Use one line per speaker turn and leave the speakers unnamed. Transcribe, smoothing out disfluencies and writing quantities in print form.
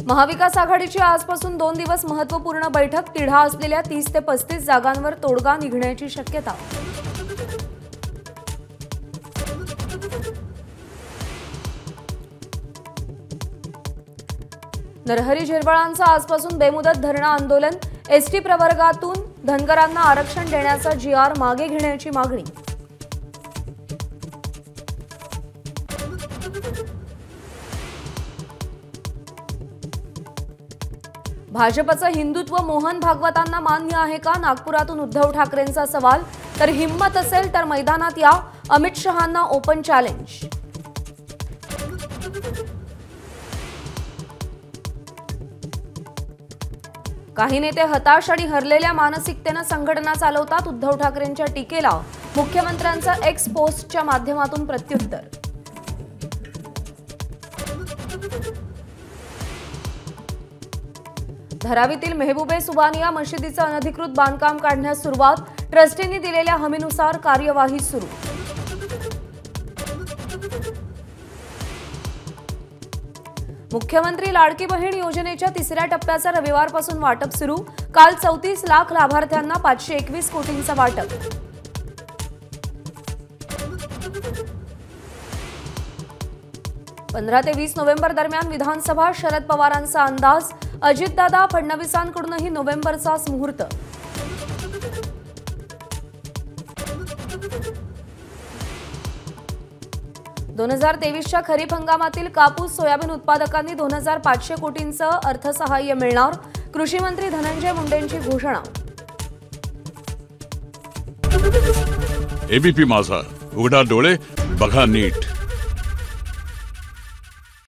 महाविकास आघाडीची आजपासून 2 दिवस महत्त्वपूर्ण बैठक. तिढा असलेल्या 30 ते 35 जागांवर तोडगा निघण्याची शक्यता. नरहरी झिरवळांचं आजपासून बेमुदत धरणं आंदोलन. एसटी प्रवर्गातून धनगरांना आरक्षण देण्याचा GR मागे घेण्याची मागणी. भाजपचं हिंदुत्व मोहन भागवतांना मान्य आहे का? नागपुरातून उद्धव ठाकरेंचा सवाल. तर हिम्मत असेल तर मैदानात या, अमित शहांना ओपन चॅलेंज. काही नेते हताश आणि हरलेल्या मानसिकतेनं संघटना चालवतात. उद्धव ठाकरेंच्या टीकेला मुख्यमंत्र्यांचं एक्स पोस्टच्या माध्यमातून प्रत्युत्तर. धारावीतील मेहबूबे सुबानिया मशिदीचं अनधिकृत बांधकाम काढण्यास सुरुवात. ट्रस्टींनी दिलेल्या हमीनुसार कार्यवाही सुरू. मुख्यमंत्री लाडकी बहीण योजनेच्या 3ऱ्या टप्प्याचं रविवारपासून वाटप सुरू. काल 34 लाख लाभार्थ्यांना 521 कोटींचं वाटप. पंधरा ते 20 नोव्हेंबर दरम्यान विधानसभा. शरद पवारांचा अंदाज. अजितदादा फडणवीसांकडूनही नोव्हेंबरचाच मुहूर्त. दोन 2023च्या खरीप हंगामातील कापूस सोयाबीन उत्पादकांनी 2500 कोटींचं अर्थसहाय्य मिळणार. कृषी मंत्री धनंजय मुंडेंची घोषणा.
एबीपी माझा, उघडा डोळे बघा नीट.